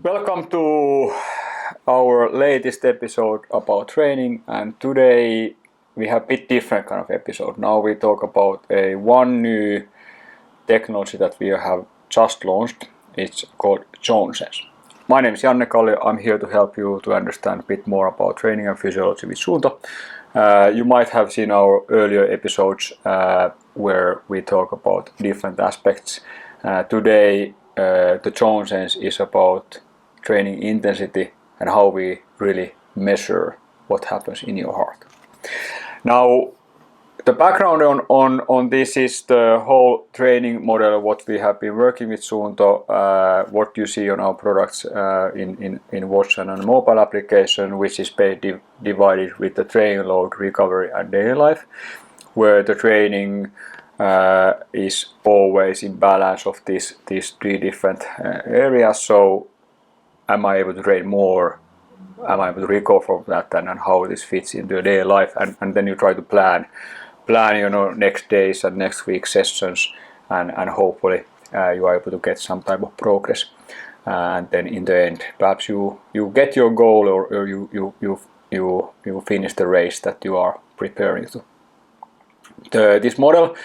Welcome to our latest episode about training, and today we have a bit different kind of episode. Now we talk about one new technology that we have just launched. It's called ZoneSense. My name is Janne Kallio. I'm here to help you to understand a bit more about training and physiology with Suunto. You might have seen our earlier episodes where we talk about different aspects. Today the ZoneSense is about training intensity and how we really measure what happens in your heart. Now, the background on this is the whole training model, what we have been working with Suunto, what you see on our products in watch and on mobile application, which is divided with the training load, recovery and daily life, where the training is always in balance of these three different areas. So am I able to train more? Am I able to recover from that, and how this fits into your daily life? And then you try to plan next days and next week's sessions, and hopefully you are able to get some type of progress. And then in the end, perhaps you get your goal, or you finish the race that you are preparing to. This model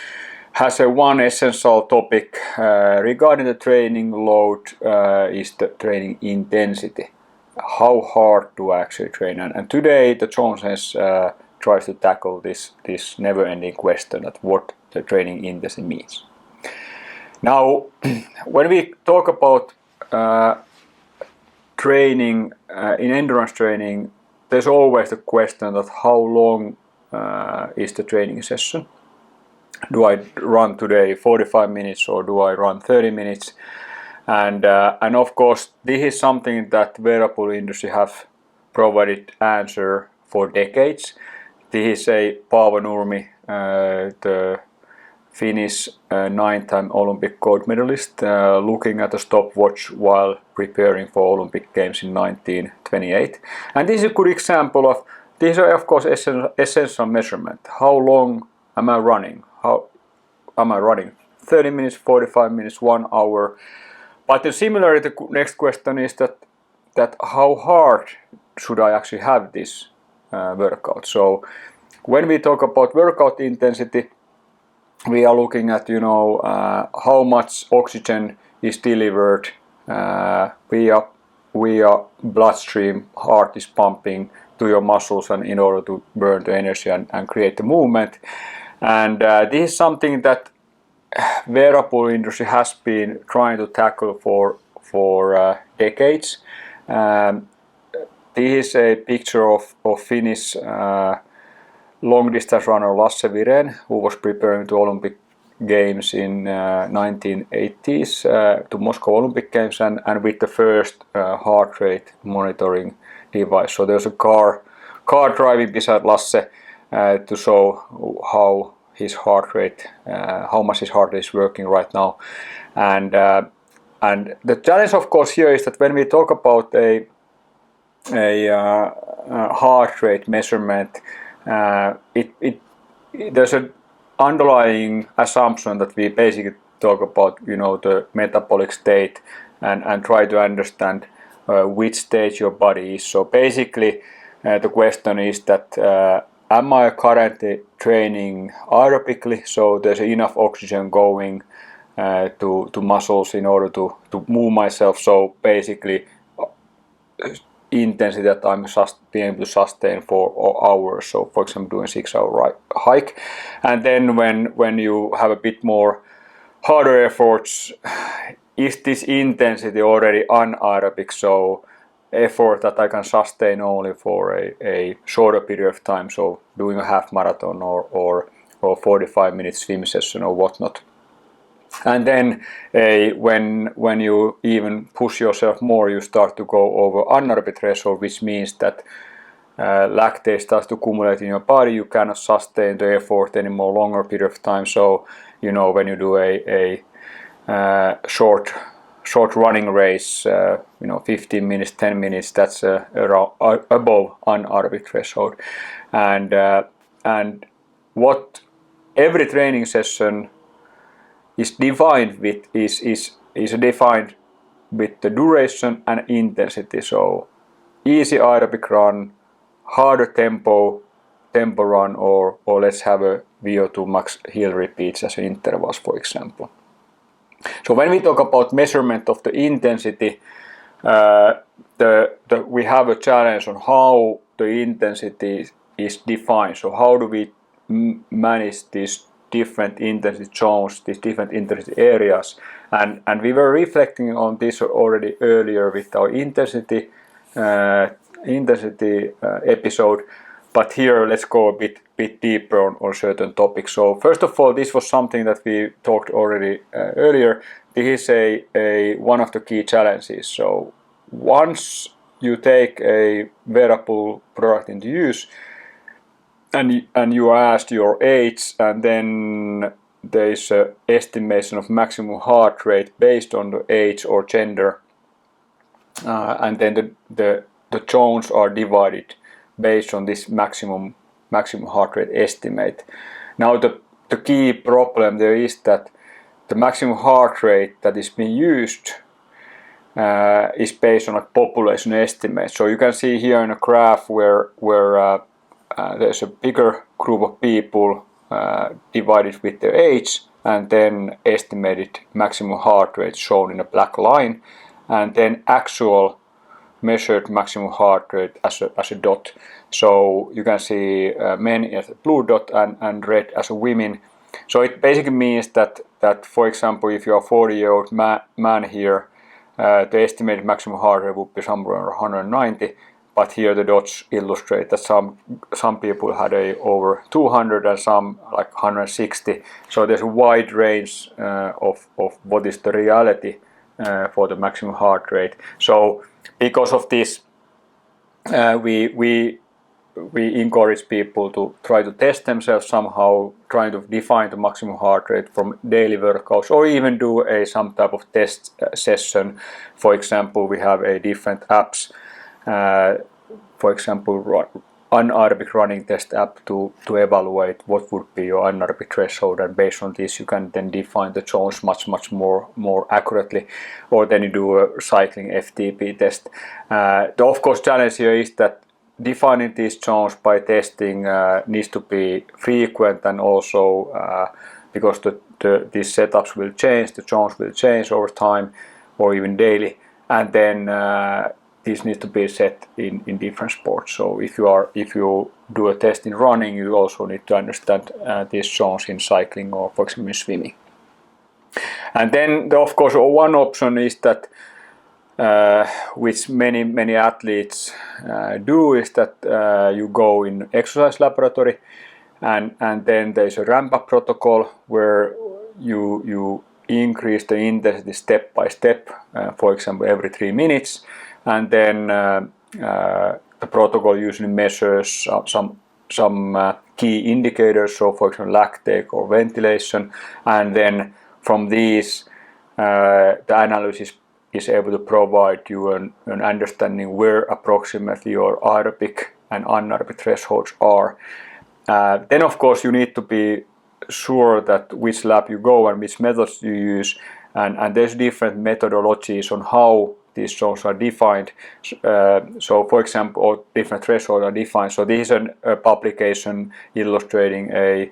has one essential topic regarding the training load, is the training intensity. How hard do I actually train? And today the ZoneSense tries to tackle this never-ending question that what the training intensity means. Now, when we talk about training, in endurance training, there's always the question that how long is the training session? Do I run today 45 minutes or do I run 30 minutes? And of course, this is something that wearable industry have provided answer for decades. This is a Paavo Nurmi, the Finnish 9-time Olympic gold medalist, looking at a stopwatch while preparing for Olympic Games in 1928. And this is a good example of, these are of course essential measurement. How long am I running? How am I running? 30 minutes, 45 minutes, 1 hour. But then similarly, the next question is that how hard should I actually have this workout? So when we talk about workout intensity, we are looking at how much oxygen is delivered via bloodstream, heart is pumping to your muscles, and in order to burn the energy and create the movement. And this is something that wearable industry has been trying to tackle for decades. This is a picture of Finnish long distance runner Lasse Viren, who was preparing to Olympic Games in 1980s to Moscow Olympic Games, and with the first heart rate monitoring device. So there's a car driving beside Lasse to show how his heart rate, how much his heart rate is working right now. And the challenge, of course, here is that when we talk about a heart rate measurement, there's an underlying assumption that we basically talk about the metabolic state and try to understand which stage your body is. So basically the question is that am I currently training aerobically, so there's enough oxygen going to muscles in order to move myself, so basically intensity that I'm being able to sustain for hours. So for example, doing 6-hour hike. And then when you have a bit more harder efforts, is this intensity already anaerobic, so effort that I can sustain only for a shorter period of time, so doing a half marathon or 45-minute swim session or whatnot. And then when you even push yourself more, you start to go over anaerobic threshold, which means that lactate starts to accumulate in your body. You cannot sustain the effort anymore longer period of time. So when you do a short running race, 15 minutes, 10 minutes, that's around above anaerobic threshold. And what every training session is defined with is defined with the duration and intensity. So easy aerobic run, harder tempo run, or let's have a VO2 max hill repeats as intervals, for example. So when we talk about measurement of the intensity, we have a challenge on how the intensity is defined. So how do we manage these different intensity zones, these different intensity areas? And we were reflecting on this already earlier with our intensity episode. But here let's go a bit deeper on certain topics. So first of all, this was something that we talked already earlier. This is one of the key challenges. So once you take a wearable product into use and you are asked your age, and then there is an estimation of maximum heart rate based on the age or gender, and then the zones are divided based on this maximum heart rate estimate. Now the key problem there is that the maximum heart rate that is being used is based on a population estimate. So you can see here in a graph where there's a bigger group of people divided with their age, and then estimated maximum heart rate shown in a black line, and then actual measured maximum heart rate as a dot. So you can see men as a blue dot and red as a women. So it basically means that for example, if you are a 40-year-old man here, the estimated maximum heart rate would be somewhere around 190. But here the dots illustrate that some people had over 200 and some like 160. So there's a wide range of what is the reality for the maximum heart rate. So because of this, we encourage people to try to test themselves somehow, trying to define the maximum heart rate from daily workouts, or even do some type of test session. For example, we have different apps. For example, anaerobic running test app to evaluate what would be your anaerobic threshold, and based on this you can then define the zones much more accurately. Or then you do a cycling FTP test. The of course challenge here is that defining these zones by testing needs to be frequent, and also because these setups will change, the zones will change over time or even daily, and then these need to be set in different sports. So if you do a test in running, you also need to understand these zones in cycling or, for example, in swimming. And then of course one option is that which many athletes do, is that you go in exercise laboratory, and then there's a ramp up protocol where you increase the intensity step by step, for example every 3 minutes, and then the protocol usually measures some key indicators, so for example lactate or ventilation, and then from these the analysis is able to provide you an understanding where approximately your aerobic and anaerobic thresholds are. Then of course you need to be sure that which lab you go and which methods you use, and there's different methodologies on how these zones are defined. So for example, or different thresholds are defined. So this is a publication illustrating a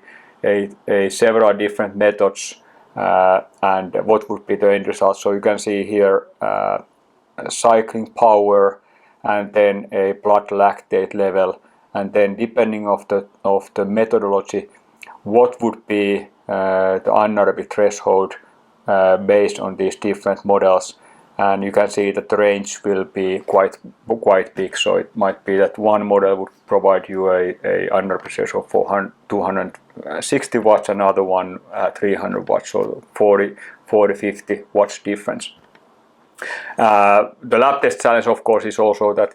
several different methods and what would be the end result. So you can see here cycling power, and then a blood lactate level, and then depending of the methodology, what would be the anaerobic threshold based on these different models. And you can see that the range will be quite big. So it might be that one model would provide you a anaerobic threshold of 260 watts, another one 300 watts, so 40-50 watts difference. The lab test challenge of course is also that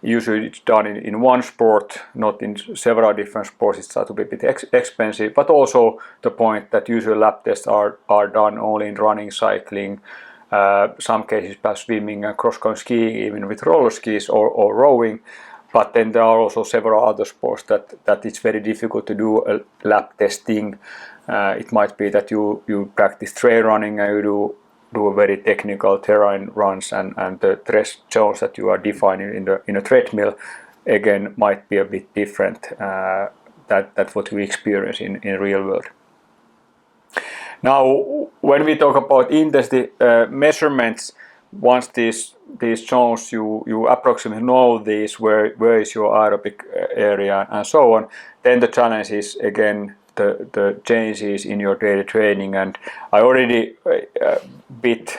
usually it's done in one sport, not in several different sports. It starts to be a bit expensive, but also the point that usually lab tests are done only in running, cycling, some cases perhaps swimming and cross-country skiing, even with roller skis or rowing. But then there are also several other sports that it's very difficult to do a lab testing. It might be that you practice trail running and you do do a very technical terrain runs and the stress zones that you are defining in a treadmill again might be a bit different. That's what we experience in real world. Now, when we talk about intensity measurements, once these zones you approximately know these where is your aerobic area and so on, then the challenge is again the changes in your daily training. And I already bit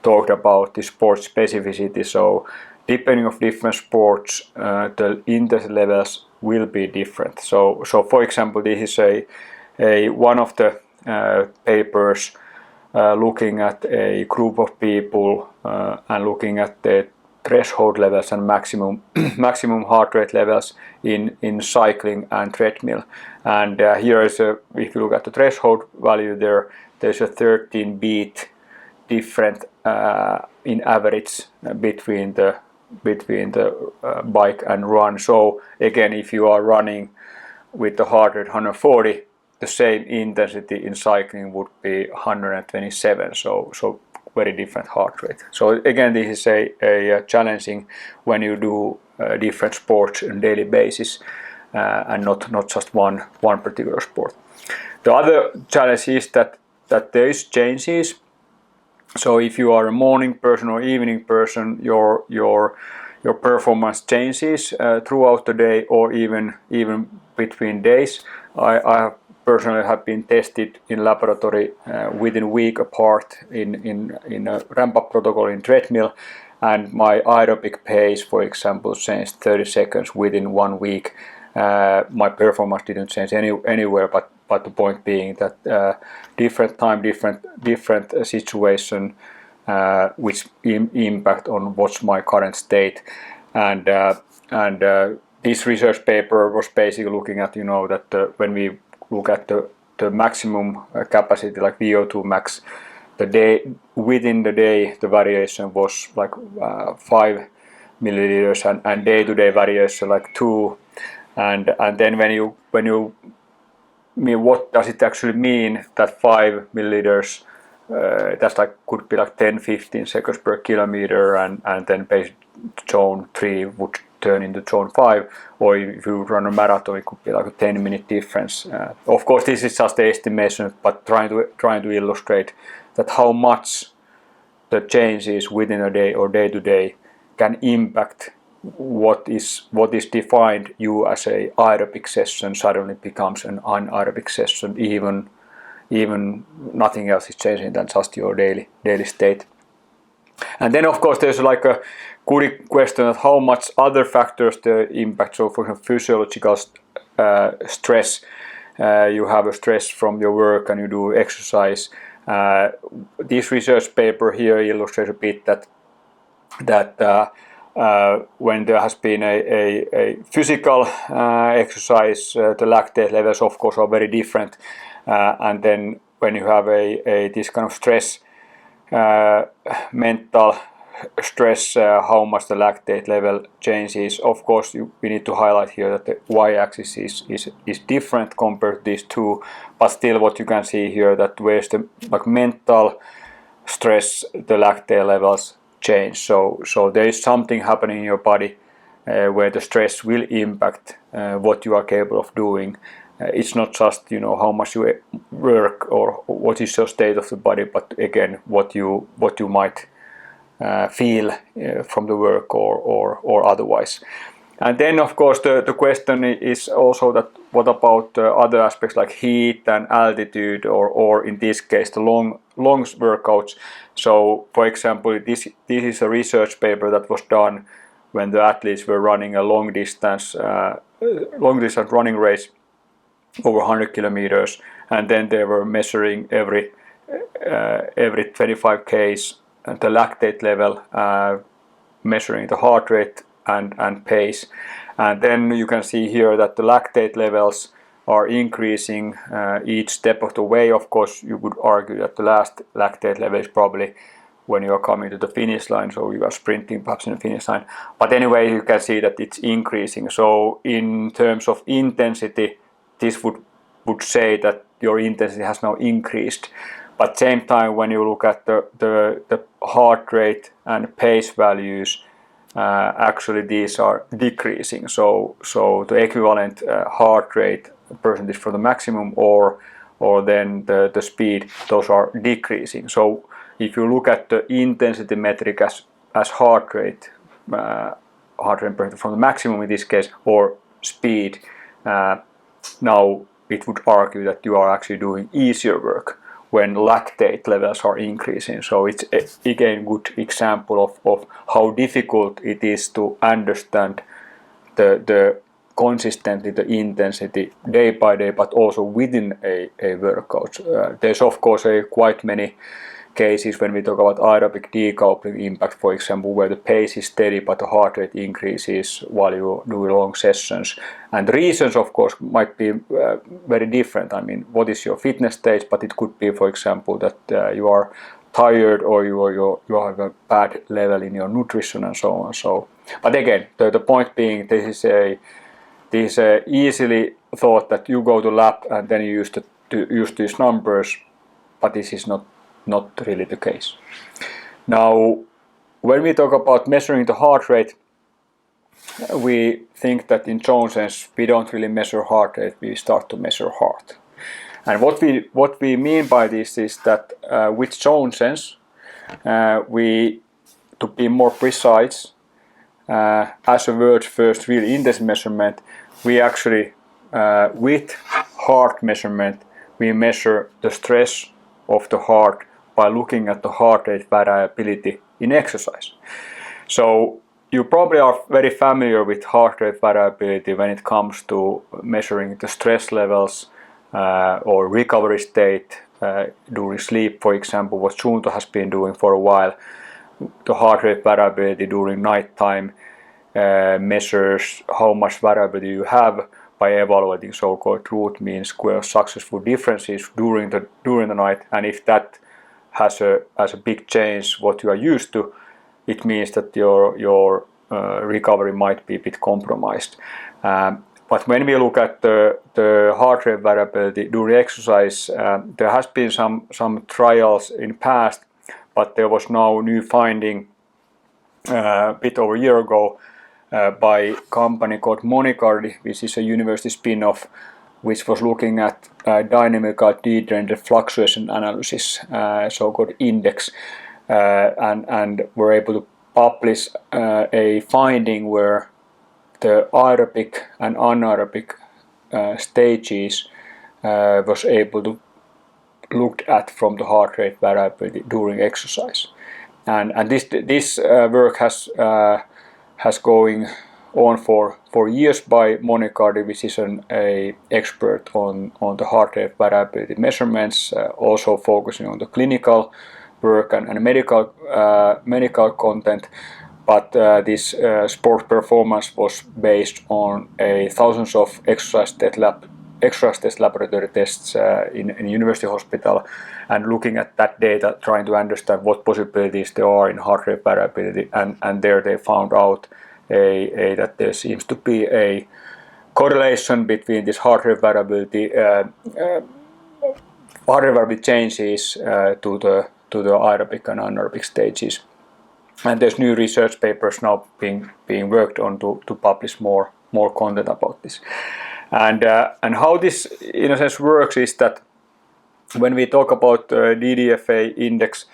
talked about the sport specificity. So depending on different sports, the intensity levels will be different. So for example, this is a one of the papers looking at a group of people and looking at the threshold levels and maximum heart rate levels in cycling and treadmill. And here is if you look at the threshold value there's a 13 beat different in average between the bike and run. So again, if you are running with the heart rate 140, the same intensity in cycling would be 127. So very different heart rate. So again, this is a challenging when you do different sports on daily basis and not just one particular sport. The other challenge is that there is changes. So if you are a morning person or evening person, your performance changes throughout the day or even between days. I personally have been tested in laboratory within a week apart in a ramp-up protocol in treadmill, and my aerobic pace, for example, changed 30 seconds within 1 week. My performance didn't change anywhere, but the point being that different time, different situation, which impact on what's my current state, and this research paper was basically looking at that when we look at the maximum capacity like VO2 max, within the day the variation was like 5 milliliters and day-to-day variation like 2, and then when you what does it actually mean that 5 milliliters that's like could be like 10-15 seconds per kilometer, and then zone 3 would turn into zone 5, or if you run a marathon it could be like a 10-minute difference. Of course this is just the estimation, but trying to illustrate that how much the changes within a day or day to day can impact what is defined you as a aerobic session suddenly becomes an anaerobic session, even nothing else is changing than just your daily state. And then of course there's like a good question of how much other factors the impact. So for example, physiological stress, you have a stress from your work and you do exercise. This research paper here illustrates a bit that when there has been a physical exercise, the lactate levels of course are very different, and then when you have this kind of stress, mental stress, how much the lactate level changes. Of course we need to highlight here that the y-axis is different compared to these two, but still what you can see here that where's the mental stress, the lactate levels change. So there is something happening in your body where the stress will impact what you are capable of doing. It's not just how much you work or what is your state of the body, but again what you might feel from the work or otherwise. And then of course the question is also that what about other aspects like heat and altitude, or in this case the long workouts. So for example, this is a research paper that was done when the athletes were running a long distance running race over 100 kilometers, and then they were measuring every 25 k's the lactate level, measuring the heart rate and pace, and then you can see here that the lactate levels are increasing each step of the way. Of course you could argue that the last lactate level is probably when you are coming to the finish line, so you are sprinting perhaps in the finish line, but anyway you can see that it's increasing. So in terms of intensity, this would say that your intensity has now increased, But same time, when you look at the heart rate and pace values, actually these are decreasing. So the equivalent heart rate percentage for the maximum or then the speed, those are decreasing. So if you look at the intensity metric as heart rate percentage from the maximum in this case, or speed, now it would argue that you are actually doing easier work when lactate levels are increasing. So it's again a good example of how difficult it is to understand the consistently the intensity day by day, but also within a workout. There's of course quite many cases when we talk about aerobic decoupling impact, for example, where the pace is steady but the heart rate increases while you do long sessions. And the reasons, of course, might be very different. I mean, what is your fitness stage? But it could be, for example, that you are tired or you have a bad level in your nutrition and so on. So, but again, the point being, this is easily thought that you go to lab and then you use these numbers, but this is not really the case. Now, when we talk about measuring the heart rate, we think that in ZoneSense we don't really measure heart rate, we start to measure heart. And what we mean by this is that with ZoneSense, to be more precise, as a world's first real index measurement, we actually, with heart measurement, we measure the stress of the heart by looking at the heart rate variability in exercise. So you probably are very familiar with heart rate variability when it comes to measuring the stress levels or recovery state during sleep, for example, what Suunto has been doing for a while. The heart rate variability during nighttime measures how much variability you have by evaluating so-called root mean square successful differences during the night, and if that has a big change what you are used to, it means that your recovery might be a bit compromised. But when we look at the heart rate variability during exercise, there has been some trials in past, but there was now new finding a bit over a year ago by a company called Monicardi, which is a university spin-off, which was looking at dynamical degenerative fluctuation analysis, so-called index, and were able to publish a finding where the aerobic and anaerobic stages was able to looked at from the heart rate variability during exercise, and this work has going on for years by Monicardi, which is an expert on the heart rate variability measurements, also focusing on the clinical work and medical content. But this sport performance was based on thousands of exercise test laboratory tests in a university hospital, and looking at that data, trying to understand what possibilities there are in heart rate variability, and there they found out that there seems to be a correlation between this heart rate variability changes to the aerobic and anaerobic stages. And there's new research papers now being worked on to publish more content about this. And how this in a sense works is that when we talk about DDFA index,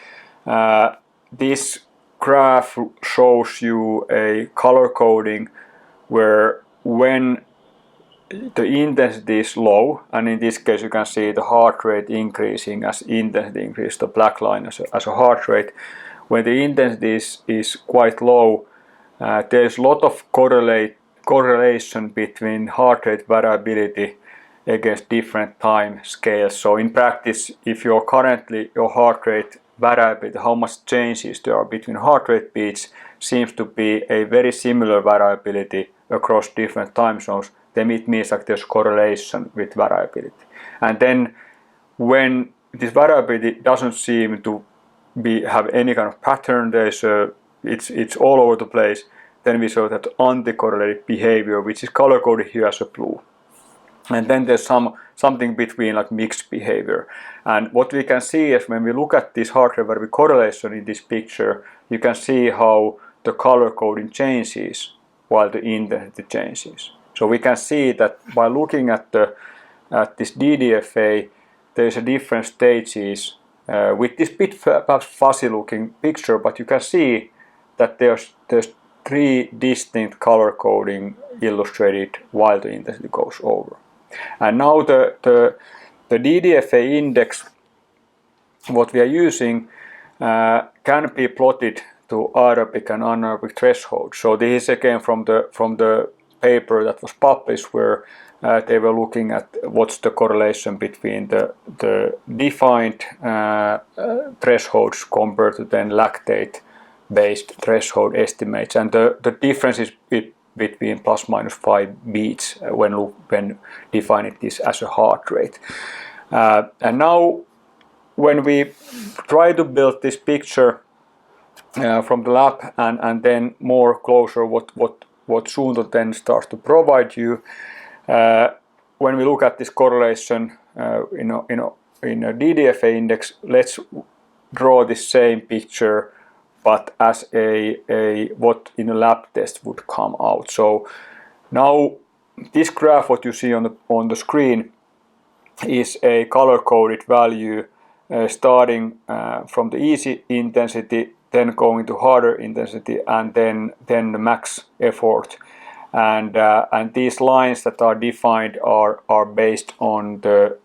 this graph shows you a color coding where when the intensity is low, and in this case you can see the heart rate increasing as intensity increases, the black line as a heart rate. When the intensity is quite low, there's a lot of correlation between heart rate variability against different time scales. So in practice, if you're currently your heart rate variability, how much changes there are between heart rate beats, seems to be a very similar variability across different time zones, then it means that there's correlation with variability. And then when this variability doesn't seem to have any kind of pattern, it's all over the place, then we saw that anti-correlated behavior, which is color coded here as a blue. And then there's something between like mixed behavior. And what we can see is when we look at this heart rate variability correlation in this picture, you can see how the color coding changes while the intensity changes. So we can see that by looking at this DDFA, there's a different stages with this bit perhaps fuzzy looking picture, but you can see that there's 3 distinct color coding illustrated while the intensity goes over. And now the DDFA index, what we are using, can be plotted to aerobic and anaerobic threshold. So this is again from the paper that was published, where they were looking at what's the correlation between the defined thresholds compared to then lactate-based threshold estimates, and the difference is between plus minus 5 beats when defining this as a heart rate. And now when we try to build this picture from the lab and then more closer what Suunto then starts to provide you, when we look at this correlation in a DDFA index, let's draw this same picture but as a what in a lab test would come out. So now this graph, what you see on the screen, is a color-coded value starting from the easy intensity, then going to harder intensity, and then the max effort. And these lines that are defined are based on the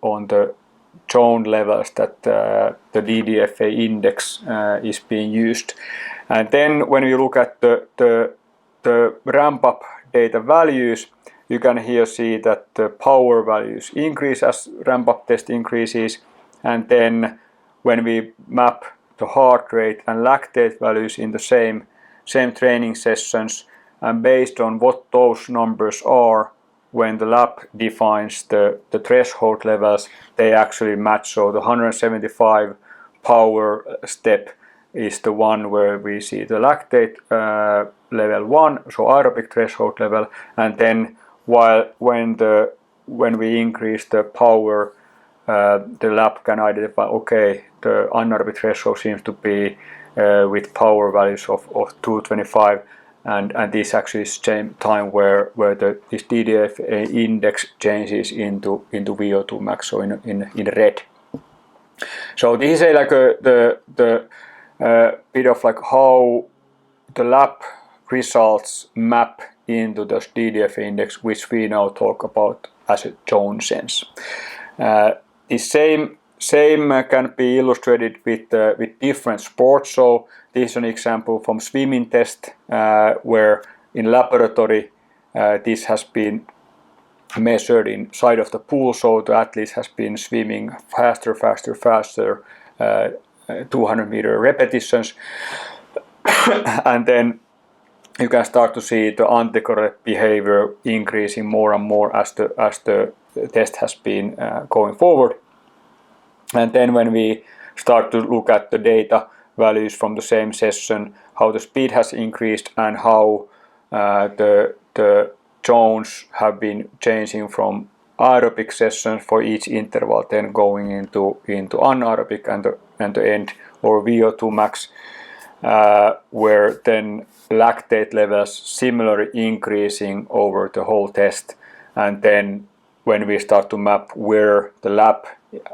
zone levels that the DDFA index is being used. And then when you look at the ramp up data values, you can here see that the power values increase as ramp up test increases. And then when we map the heart rate and lactate values in the same training sessions, and based on what those numbers are, when the lab defines the threshold levels, they actually match. So the 175 power step is the one where we see the lactate level 1, so aerobic threshold level, and then when we increase the power, the lab can identify, okay, the anaerobic threshold seems to be with power values of 225. And this actually is the same time where this DDFA index changes into VO2 max, so in red. So this is the bit of like how the lab results map into the DDFA index, which we now talk about as a ZoneSense. The same can be illustrated with different sports. So this is an example from swimming test, where in laboratory this has been measured inside of the pool. So the athlete has been swimming faster, 200-meter repetitions, and then you can start to see the anticorrelate behavior increasing more and more as the test has been going forward. And then when we start to look at the data values from the same session, how the speed has increased and how the zones have been changing from aerobic sessions for each interval, then going into anaerobic and the end, or VO2 max, where then lactate levels similarly increasing over the whole test. And then when we start to map where the lab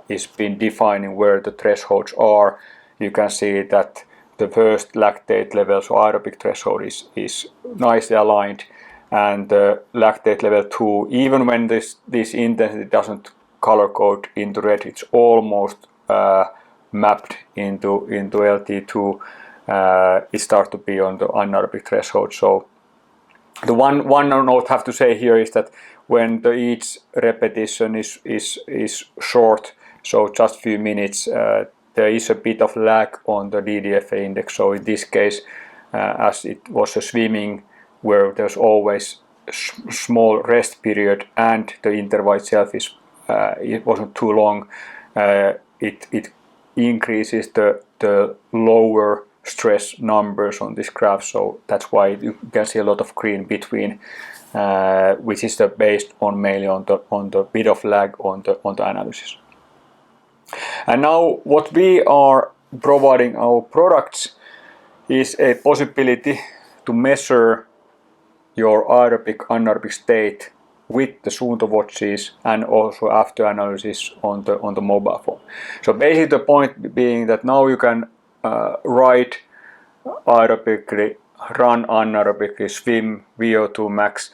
is been defining where the thresholds are, you can see that the first lactate level, so aerobic threshold, is nicely aligned, and the lactate level 2, even when this intensity doesn't color code into red, it's almost mapped into LT2. It starts to be on the anaerobic threshold. So the one note I have to say here is that when each repetition is short, so just few minutes, there is a bit of lag on the DDFA index. So in this case, as it was a swimming where there's always small rest period and the interval itself it wasn't too long, it increases the lower stress numbers on this graph, so that's why you can see a lot of green between, which is based on mainly on the bit of lag on the analysis. And now what we are providing our products is a possibility to measure your aerobic anaerobic state with the Suunto watches and also after analysis on the mobile phone. So basically the point being that now you can ride aerobically, run anaerobically, swim, VO2 max.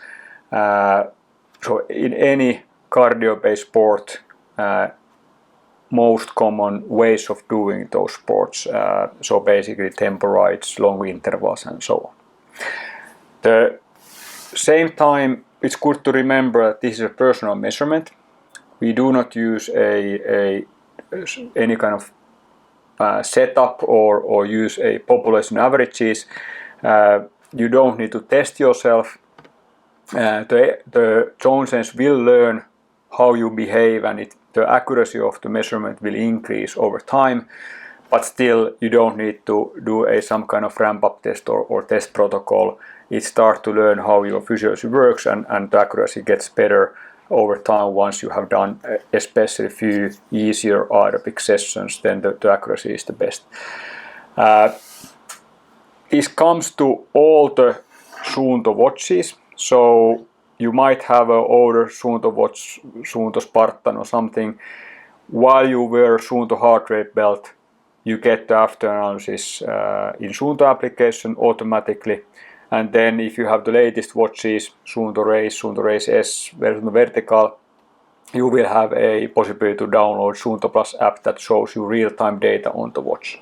So in any cardio-based sport, most common ways of doing those sports. So basically tempo rides, long intervals and so on. The same time, it's good to remember that this is a personal measurement. We do not use any kind of setup or use a population averages. You don't need to test yourself. The ZoneSense will learn how you behave, and the accuracy of the measurement will increase over time, but still you don't need to do some kind of ramp-up test or test protocol. It starts to learn how your physiology works, and the accuracy gets better over time once you have done especially a few easier aerobic sessions. Then the accuracy is the best. This comes to all the Suunto watches. So you might have an older Suunto watch, Suunto Spartan or something. While you wear Suunto heart rate belt, you get the after analysis in Suunto application automatically. And then if you have the latest watches, Suunto Race S, version vertical, you will have a possibility to download Suunto Plus app that shows you real-time data on the watch.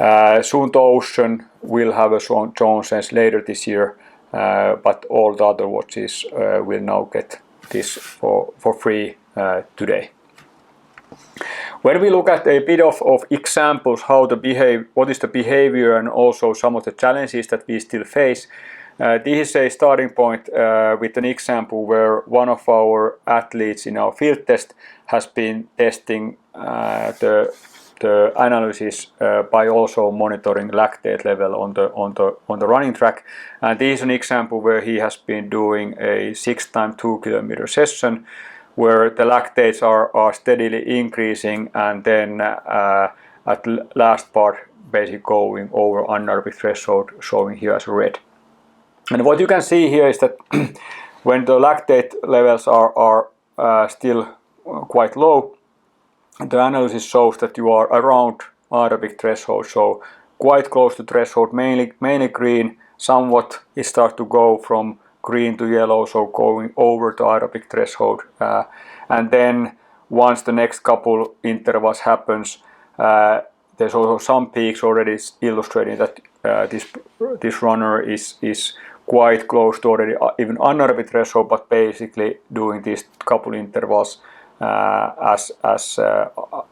Suunto Ocean will have a ZoneSense later this year, but all the other watches will now get this for free today. When we look at a bit of examples how what is the behavior and also some of the challenges that we still face, this is a starting point with an example where one of our athletes in our field test has been testing the analysis by also monitoring lactate level on the running track. And this is an example where he has been doing a 6x2 kilometer session, where the lactates are steadily increasing, and then at last part basically going over anaerobic threshold, showing here as red. And what you can see here is that when the lactate levels are still quite low, the analysis shows that you are around aerobic threshold, so quite close to threshold, mainly green. Somewhat it starts to go from green to yellow, so going over the aerobic threshold, and then once the next couple intervals happens, there's also some peaks already illustrating that this runner is quite close to already even anaerobic threshold, but basically doing these couple intervals as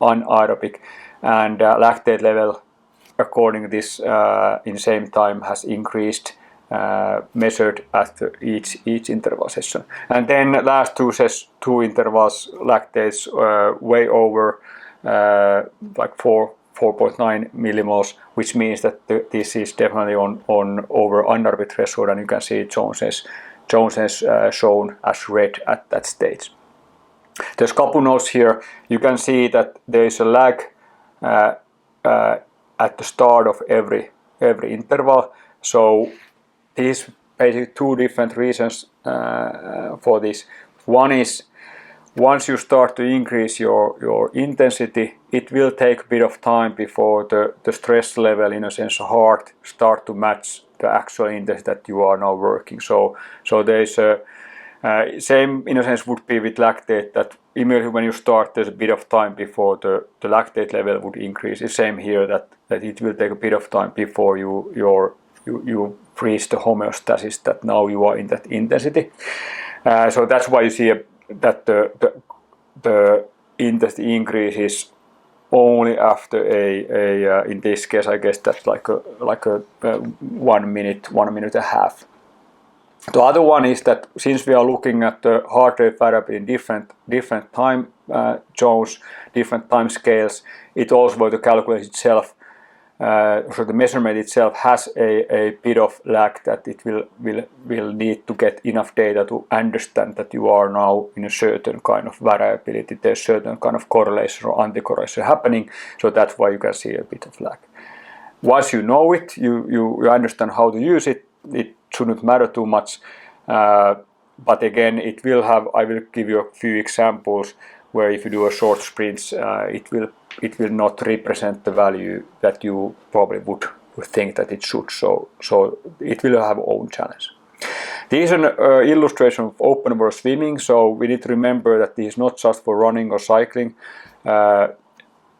anaerobic, and lactate level according to this in same time has increased, measured after each interval session. And then last two intervals lactates way over like 4.9 millimoles, which means that this is definitely on over anaerobic threshold, and you can see ZoneSense shown as red at that stage. There's a couple notes here. You can see that there is a lag at the start of every interval. So these basically two different reasons for this. One is once you start to increase your intensity, it will take a bit of time before the stress level, in a sense, heart start to match the actual intensity that you are now working. So there is a same in a sense would be with lactate, that immediately when you start, there's a bit of time before the lactate level would increase. It's same here that it will take a bit of time before you reach the homeostasis that now you are in that intensity. So that's why you see that the intensity increases only after in this case I guess that's like a 1 minute and a half. The other one is that since we are looking at the heart rate variability in different time zones, different time scales, it also will calculate itself so the measurement itself has a bit of lag, that it will need to get enough data to understand that you are now in a certain kind of variability. There's certain kind of correlation or anti-correlation happening, so that's why you can see a bit of lag. Once you know it, you understand how to use it, it shouldn't matter too much. But again, I will give you a few examples where if you do a short sprints, it will not represent the value that you probably would think that it should. So it will have own challenge. This is an illustration of open water swimming. So we need to remember that this is not just for running or cycling.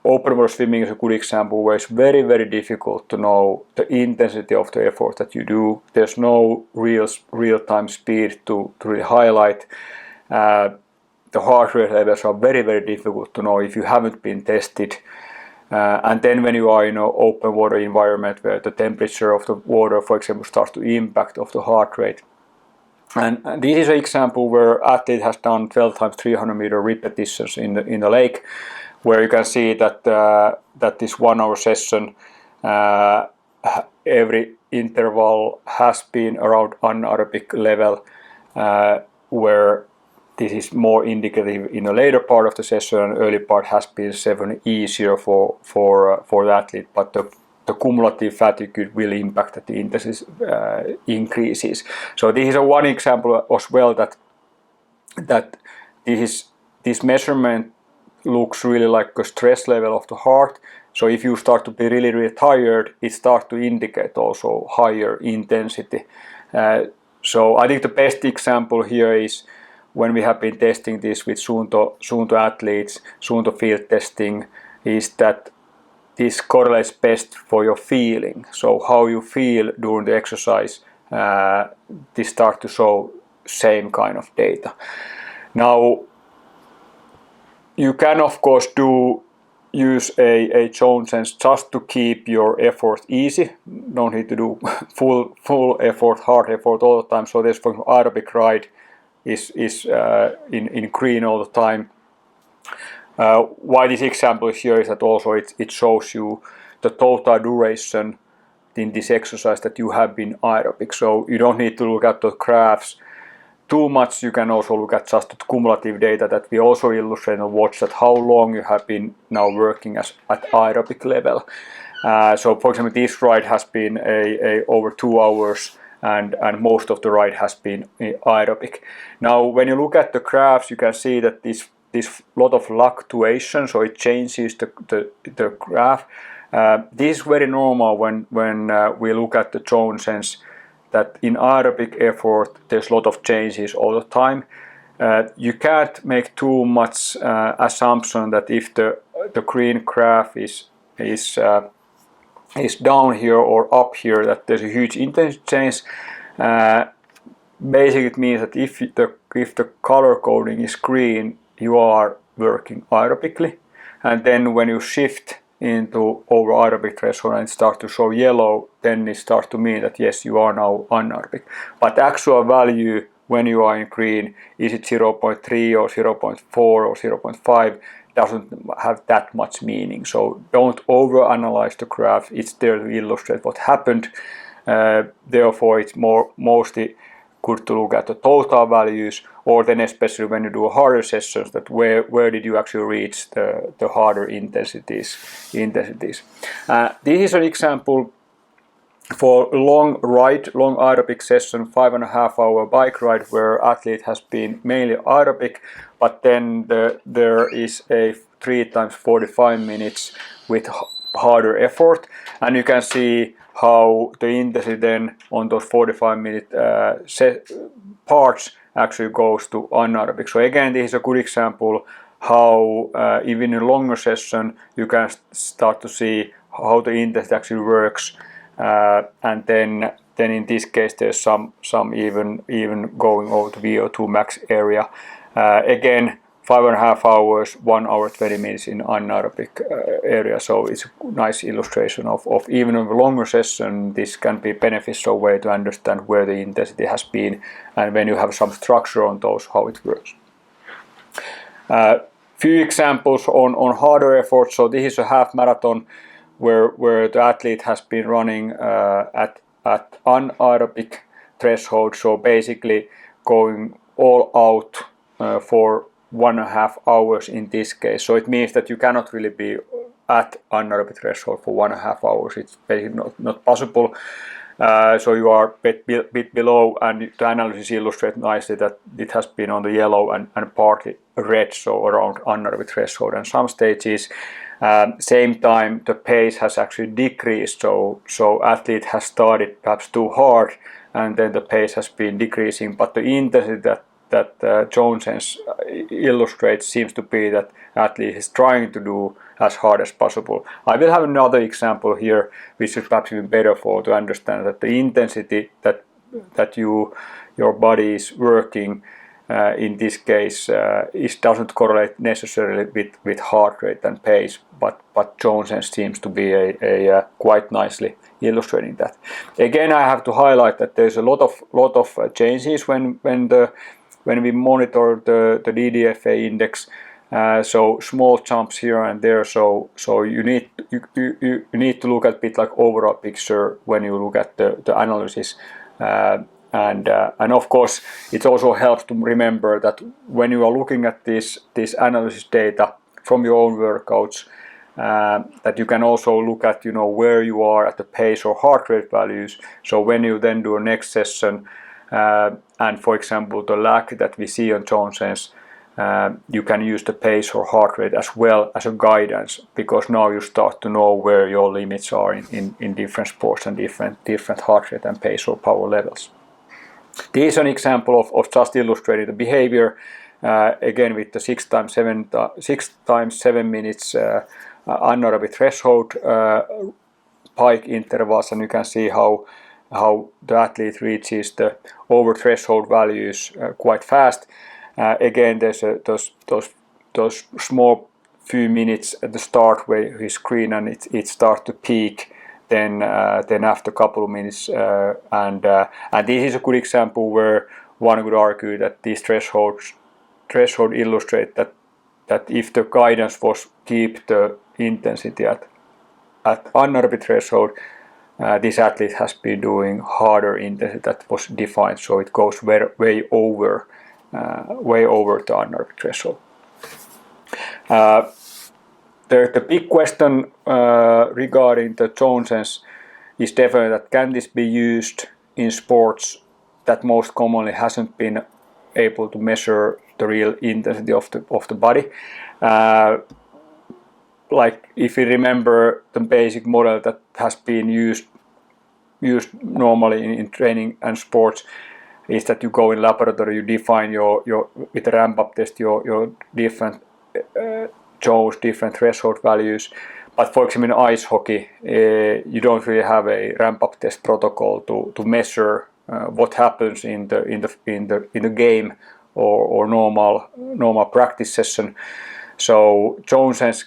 Open water swimming is a good example where it's very, very difficult to know the intensity of the effort that you do. There's no real-time speed to really highlight. The heart rate levels are very, very difficult to know if you haven't been tested. And then when you are in an open water environment where the temperature of the water, for example, starts to impact of the heart rate. And this is an example where athlete has done 12 times 300 meter repetitions in the lake, where you can see that this 1 hour session, every interval has been around anaerobic level, where this is more indicative in the later part of the session, and early part has been 7 easier for the athlete, but the cumulative fatigue will impact that the intensity increases. So this is one example as well that this measurement looks really like a stress level of the heart. So if you start to be really, really tired, it starts to indicate also higher intensity. So I think the best example here is when we have been testing this with Suunto athletes, Suunto field testing, is that this correlates best for your feeling. So how you feel during the exercise, this start to show same kind of data. Now, you can of course use a ZoneSense just to keep your effort easy. Don't need to do full effort, hard effort all the time. So there's, for example, aerobic ride is in green all the time. Why this example here is that also it shows you the total duration in this exercise that you have been aerobic. So you don't need to look at the graphs too much. You can also look at just the cumulative data that we also illustrate and watch that how long you have been now working at aerobic level. So for example, this ride has been over 2 hours, and most of the ride has been aerobic. Now when you look at the graphs, you can see that this lot of fluctuation, so it changes the graph. This is very normal when we look at the ZoneSense, that in aerobic effort there's a lot of changes all the time. You can't make too much assumption that if the green graph is down here or up here, that there's a huge intensity change. Basically it means that if the color coding is green, you are working aerobically, and then when you shift into over aerobic threshold and start to show yellow, then it starts to mean that yes, you are now anaerobic. But the actual value when you are in green, is it 0.3 or 0.4 or 0.5, doesn't have that much meaning. So don't overanalyze the graph. It's there to illustrate what happened. Therefore it's mostly good to look at the total values, or then especially when you do harder sessions, that where did you actually reach the harder intensities. This is an example for long aerobic session, 5.5 hour bike ride, where athlete has been mainly aerobic, but then there is a 3 times 45 minutes with harder effort, and you can see how the intensity then on those 45-minute parts actually goes to anaerobic. So again, this is a good example how even in a longer session you can start to see how the intensity actually works, and then in this case there's some even going over to VO2 max area. Again, 5.5 hours, 1 hour 20 minutes in anaerobic area. So it's a nice illustration of even in a longer session, this can be a beneficial way to understand where the intensity has been, and when you have some structure on those, how it works. Few examples on harder effort. So this is a half marathon where the athlete has been running at anaerobic threshold, so basically going all out for 1.5 hours in this case. So it means that you cannot really be at anaerobic threshold for 1.5 hours. It's basically not possible. So you are a bit below, and the analysis illustrates nicely that it has been on the yellow and partly red, so around anaerobic threshold. And some stages, same time, the pace has actually decreased. So athlete has started perhaps too hard, and then the pace has been decreasing. But the intensity that ZoneSense illustrates seems to be that athlete is trying to do as hard as possible. I will have another example here, which is perhaps even better to understand that the intensity that your body is working in this case doesn't correlate necessarily with heart rate and pace, but ZoneSense seems to be a quite nicely illustrating that. Again, I have to highlight that there's a lot of changes when we monitor the DDFA index. So small jumps here and there. So you need to look at a bit like overall picture when you look at the analysis. And of course, it also helps to remember that when you are looking at this analysis data from your own workouts, that you can also look at where you are at the pace or heart rate values. So when you then do a next session, and for example the lag that we see on ZoneSense, you can use the pace or heart rate as well as a guidance, because now you start to know where your limits are in different sports and different heart rate and pace or power levels. This is an example of just illustrating the behavior, again with the 6 times 7 minutes anaerobic threshold pike intervals, and you can see how the athlete reaches the over threshold values quite fast. Again, there's those small few minutes at the start where his screen and it starts to peak. Then after a couple of minutes, and this is a good example where one would argue that these threshold illustrate that if the guidance was keep the intensity at anaerobic threshold, this athlete has been doing harder intensity that was defined, so it goes way over the anaerobic threshold. The big question regarding the ZoneSense is definitely that can this be used in sports that most commonly hasn't been able to measure the real intensity of the body. Like if you remember the basic model that has been used normally in training and sports, is that you go in laboratory, you define your with the ramp up test your different chose different threshold values. But for example in ice hockey, you don't really have a ramp up test protocol to measure what happens in the game or normal practice session. So ZoneSense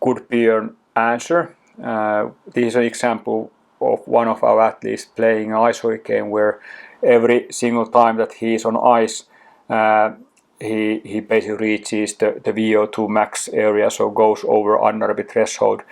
could be an answer. This is an example of one of our athletes playing an ice hockey game where every single time that he is on ice, he basically reaches the VO2 max area, so goes over anaerobic threshold.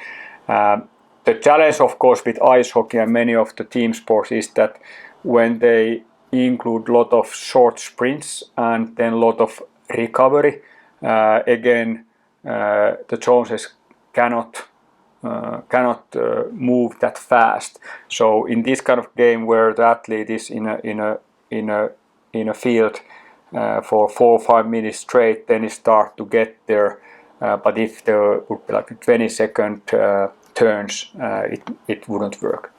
The challenge, of course, with ice hockey and many of the team sports is that when they include a lot of short sprints and then a lot of recovery, again, the ZoneSense cannot move that fast. So in this kind of game where the athlete is in a field for 4 or 5 minutes straight, then it start to get there. But if there would be like 20-second turns, it wouldn't work.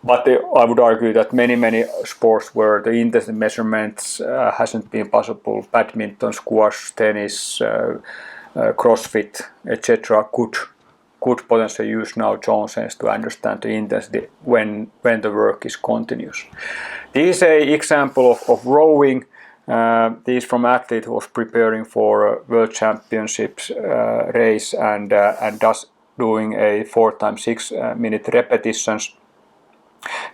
But I would argue that many sports where the intensity measurements hasn't been possible, badminton, squash, tennis, CrossFit, etc., could potentially use now ZoneSense to understand the intensity when the work is continuous. This is an example of rowing. This is from an athlete who was preparing for a World Championships race and thus doing a 4 times 6 minute repetitions.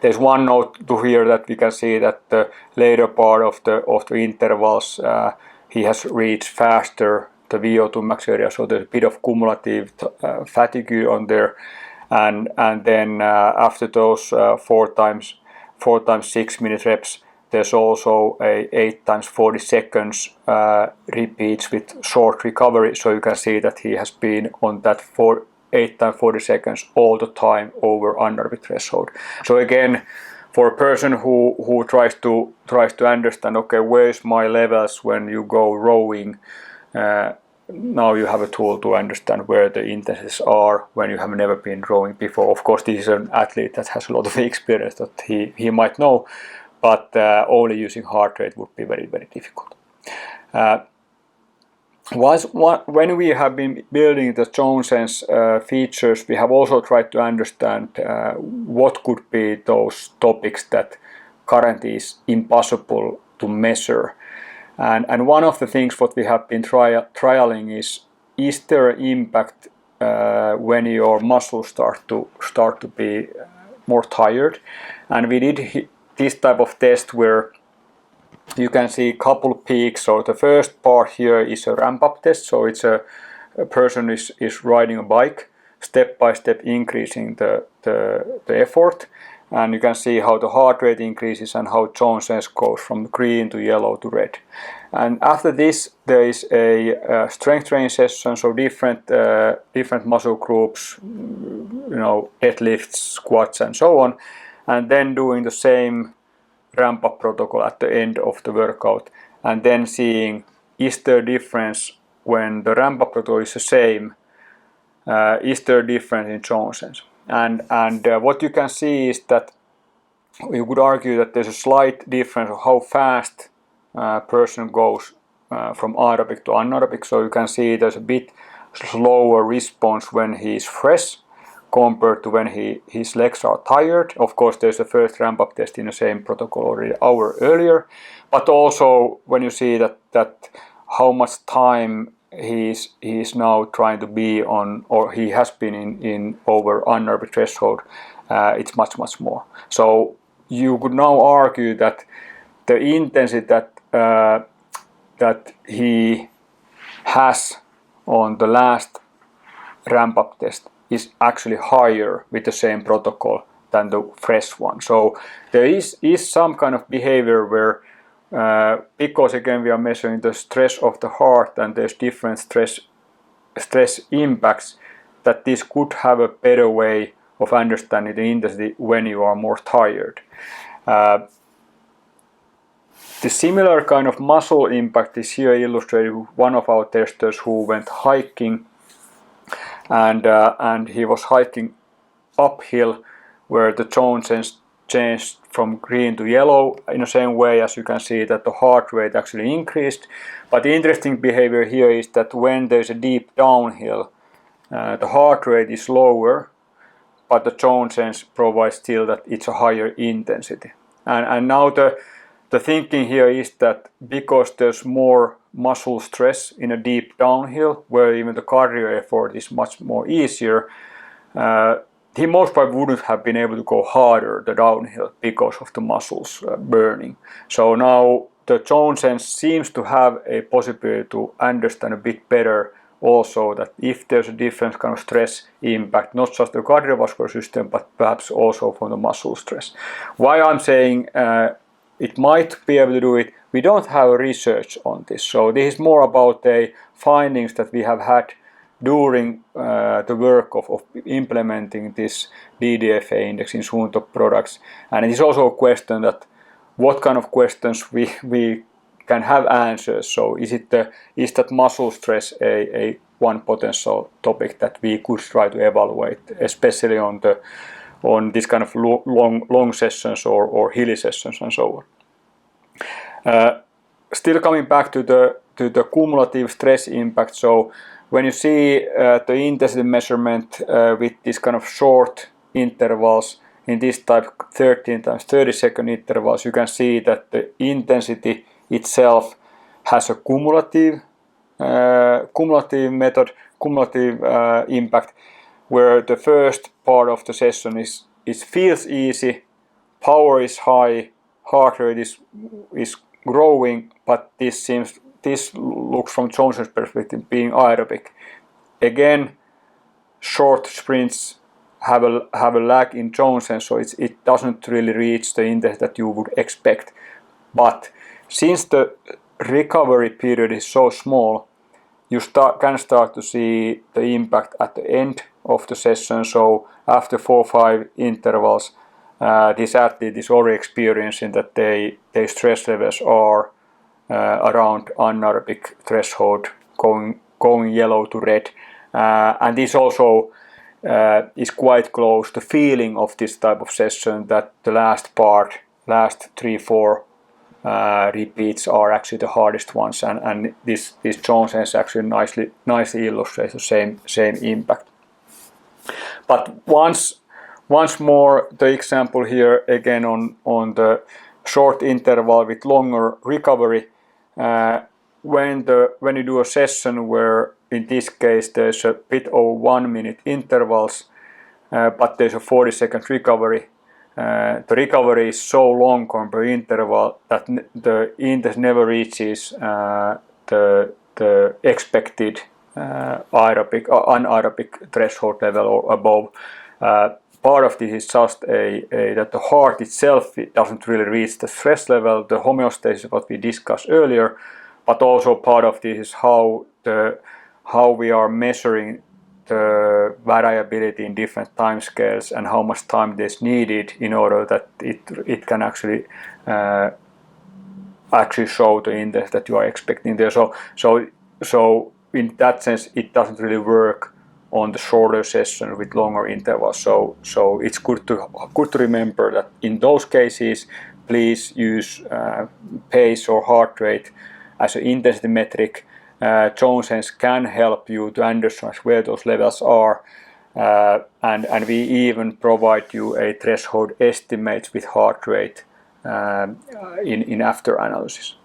There's one note to here that we can see that the later part of the intervals he has reached faster the VO2 max area, so there's a bit of cumulative fatigue on there, and then after those 4 times 6 minute reps, there's also a 8 times 40 seconds repeats with short recovery, so you can see that he has been on that 8 times 40 seconds all the time over anaerobic threshold. So again, for a person who tries to understand, okay, where's my levels when you go rowing, now you have a tool to understand where the intensities are when you have never been rowing before. Of course, this is an athlete that has a lot of experience that he might know, but only using heart rate would be very, very difficult. When we have been building the ZoneSense features, we have also tried to understand what could be those topics that currently is impossible to measure. And one of the things what we have been trialing is there an impact when your muscles start to be more tired? And we did this type of test where you can see a couple peaks. So the first part here is a ramp-up test. So it's a person is riding a bike, step by step increasing the effort. And you can see how the heart rate increases and how ZoneSense goes from green to yellow to red. And after this, there is a strength training session, so different muscle groups, deadlifts, squats, and so on. And then doing the same ramp-up protocol at the end of the workout, and then seeing is there a difference when the ramp-up protocol is the same, is there a difference in ZoneSense? And what you can see is that you could argue that there's a slight difference of how fast a person goes from aerobic to anaerobic. So you can see there's a bit slower response when he is fresh compared to when his legs are tired. Of course, there's a first ramp-up test in the same protocol already an hour earlier, but also when you see that how much time he is now trying to be on, or he has been in over anaerobic threshold, it's much more. So you could now argue that the intensity that he has on the last ramp-up test is actually higher with the same protocol than the fresh one. So there is some kind of behavior where, because again we are measuring the stress of the heart and there's different stress impacts, that this could have a better way of understanding the intensity when you are more tired. The similar kind of muscle impact is here illustrated with one of our testers who went hiking, and he was hiking uphill where the ZoneSense changed from green to yellow in the same way as you can see that the heart rate actually increased. But the interesting behavior here is that when there's a deep downhill, the heart rate is lower, but the ZoneSense provides still that it's a higher intensity. And now the thinking here is that because there's more muscle stress in a deep downhill, where even the cardio effort is much more easier, he most probably wouldn't have been able to go harder the downhill because of the muscles burning. So now the ZoneSense seems to have a possibility to understand a bit better also that if there's a different kind of stress impact, not just the cardiovascular system, but perhaps also from the muscle stress. Why I'm saying it might be able to do it, we don't have research on this. So this is more about the findings that we have had during the work of implementing this DDFA index in Suunto products. And it is also a question that what kind of questions we can have answers. So is that muscle stress a one potential topic that we could try to evaluate, especially on this kind of long sessions or hilly sessions and so on. Still coming back to the cumulative stress impact. So when you see the intensity measurement with this kind of short intervals in this type 13 times 30 second intervals, you can see that the intensity itself has a cumulative impact, where the first part of the session is feels easy, power is high, heart rate is growing, but this seems this looks from Jones's perspective being aerobic. Again, short sprints have a lag in ZoneSense, so it doesn't really reach the index that you would expect. But since the recovery period is so small, you can start to see the impact at the end of the session. So after 4 or 5 intervals, this athlete is already experiencing that their stress levels are around anaerobic threshold, going yellow to red, and this also is quite close to feeling of this type of session, that the last 3-4 repeats are actually the hardest ones, and this ZoneSense actually nicely illustrates the same impact. But once more, the example here again on the short interval with longer recovery, when you do a session where in this case there's a bit over 1 minute intervals, but there's a 40-second recovery. The recovery is so long per interval that the index never reaches the expected anaerobic threshold level or above. Part of this is just that the heart itself doesn't really reach the stress level, the homeostasis what we discussed earlier, but also part of this is how we are measuring the variability in different time scales and how much time is needed in order that it can actually show the index that you are expecting there. So in that sense, it doesn't really work on the shorter session with longer intervals. So it's good to remember that in those cases, please use pace or heart rate as an intensity metric. ZoneSense can help you to understand where those levels are, and we even provide you a threshold estimate with heart rate in after analysis.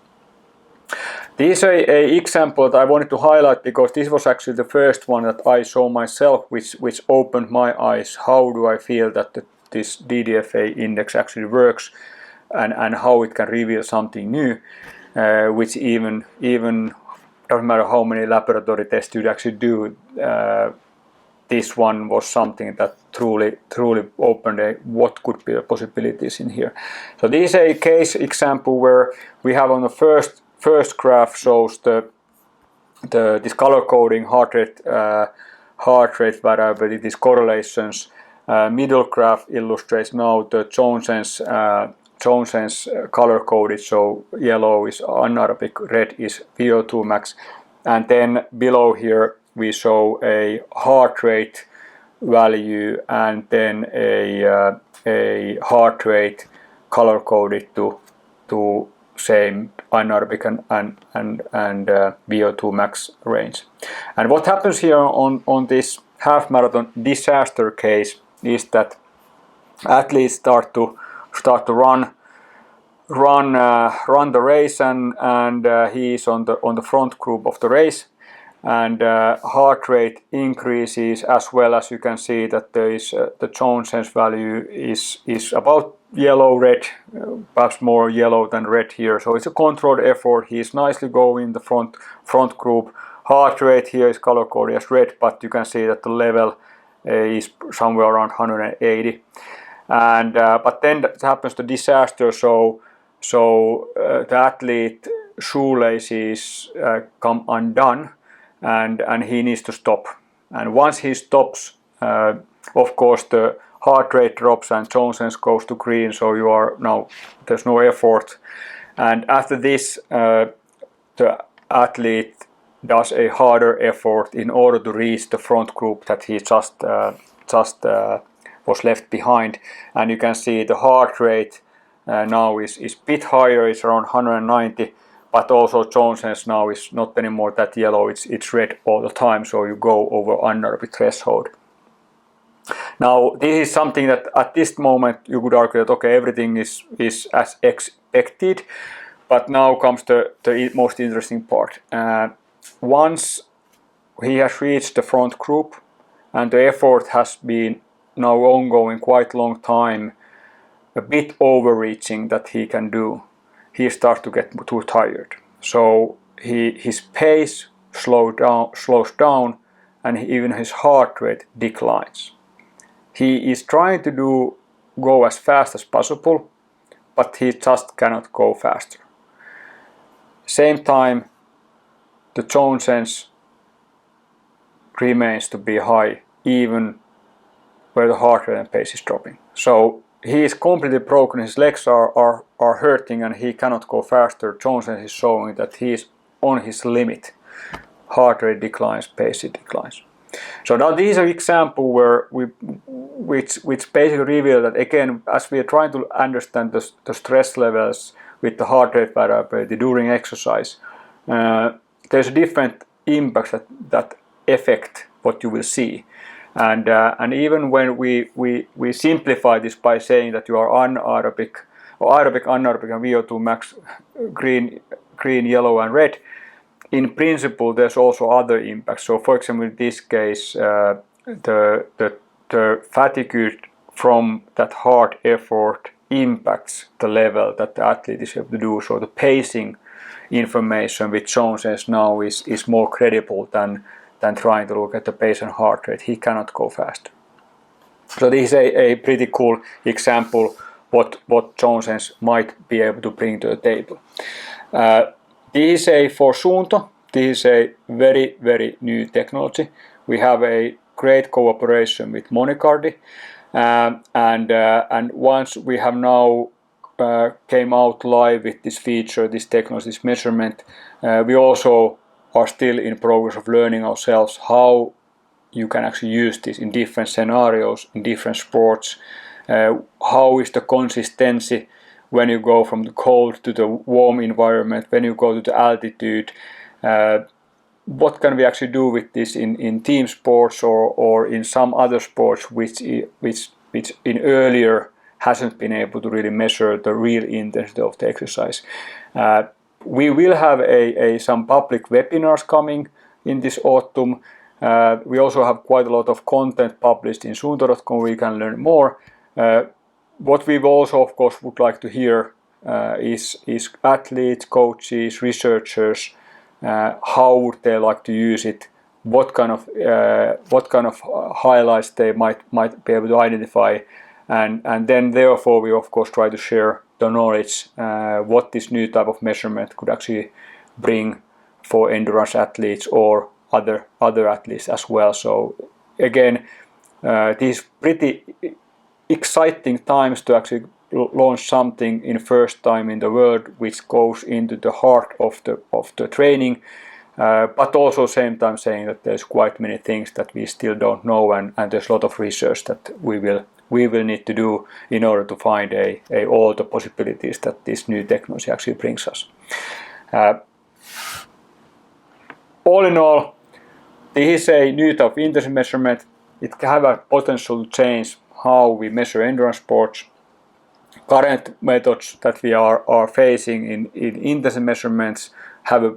This is an example that I wanted to highlight because this was actually the first one that I saw myself, which opened my eyes. How do I feel that this DDFA index actually works, and how it can reveal something new, which even doesn't matter how many laboratory tests you actually do, this one was something that truly opened what could be the possibilities in here. So this is a case example where we have on the first graph shows this color coding heart rate variability, these correlations. Middle graph illustrates now the ZoneSense color coded, so yellow is anaerobic, red is VO2 max, and then below here we show a heart rate value and then a heart rate color coded to same anaerobic and VO2 max range. And what happens here on this half marathon disaster case is that athletes start to run the race, and he is on the front group of the race, and heart rate increases, as well as you can see that there is the ZoneSense value is about yellow red, perhaps more yellow than red here. So it's a controlled effort. He is nicely going in the front group. Heart rate here is color coded as red, but you can see that the level is somewhere around 180. And but then that happens the disaster. So the athlete shoelaces come undone, and he needs to stop. And once he stops, of course the heart rate drops and ZoneSense goes to green. So you are now, there's no effort. And after this, the athlete does a harder effort in order to reach the front group that he just was left behind. And you can see the heart rate now is a bit higher, it's around 190, but also ZoneSense now is not anymore that yellow, it's red all the time, so you go over anaerobic threshold. Now this is something that at this moment you could argue that okay, everything is as expected, but now comes the most interesting part. Once he has reached the front group and the effort has been now ongoing quite long time, a bit overreaching that he can do, he starts to get too tired. So his pace slows down, and even his heart rate declines. He is trying to go as fast as possible, but he just cannot go faster. Same time, the zone sense remains to be high even where the heart rate and pace is dropping. So he is completely broken, his legs are hurting and he cannot go faster. Zone sense is showing that he is on his limit. Heart rate declines, pace declines. So now these are examples where which basically reveal that, again, as we are trying to understand the stress levels with the heart rate variability during exercise, there's different impacts that affect what you will see. And even when we simplify this by saying that you are anaerobic or aerobic, anaerobic, and VO2 max green, yellow, and red, in principle there's also other impacts. So, for example, in this case, the fatigue from that hard effort impacts the level that the athlete is able to do. So the pacing information with zone sense now is more credible than trying to look at the pace and heart rate. He cannot go faster. So this is a pretty cool example what zone sense might be able to bring to the table. This is for Suunto. This is a very, very new technology. We have a great cooperation with Monicardi, and once we have now came out live with this feature, this technology, this measurement, we also are still in progress of learning ourselves how you can actually use this in different scenarios, in different sports. How is the consistency when you go from the cold to the warm environment, when you go to the altitude? What can we actually do with this in team sports or in some other sports which in earlier hasn't been able to really measure the real intensity of the exercise. We will have some public webinars coming in this autumn. We also have quite a lot of content published in Suunto.com where you can learn more. What we also, of course, would like to hear is athletes, coaches, researchers, how would they like to use it, what kind of highlights they might be able to identify, and then therefore we of course try to share the knowledge what this new type of measurement could actually bring for endurance athletes or other athletes as well. So again, these pretty exciting times to actually launch something in first time in the world which goes into the heart of the training, but also same time saying that there's quite many things that we still don't know, and there's a lot of research that we will need to do in order to find all the possibilities that this new technology actually brings us. All in all, this is a new type of intensity measurement. It can have a potential to change how we measure endurance sports. Current methods that we are facing in intensity measurements have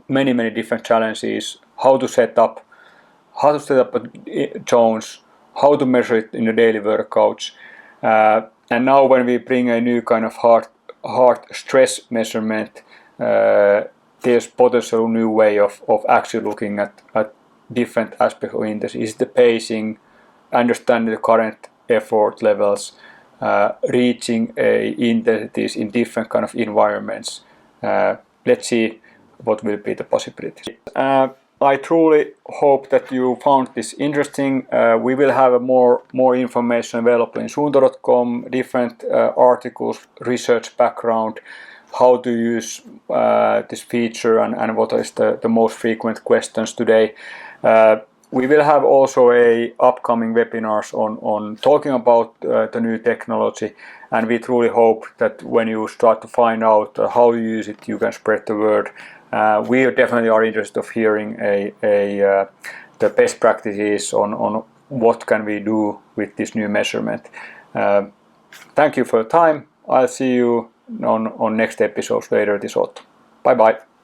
many different challenges. How to set up zones, how to measure it in the daily workouts, and now when we bring a new kind of heart stress measurement, there's potential new way of actually looking at different aspects of intensity. Is the pacing, understanding the current effort levels, reaching intensities in different kind of environments. Let's see what will be the possibilities. I truly hope that you found this interesting. We will have more information available in Suunto.com, different articles, research background, how to use this feature, and what is the most frequent questions today. We will have also upcoming webinars on talking about the new technology, and we truly hope that when you start to find out how you use it, you can spread the word. We definitely are interested of hearing the best practices on what can we do with this new measurement. Thank you for your time. I'll see you on next episodes later this autumn. Bye bye.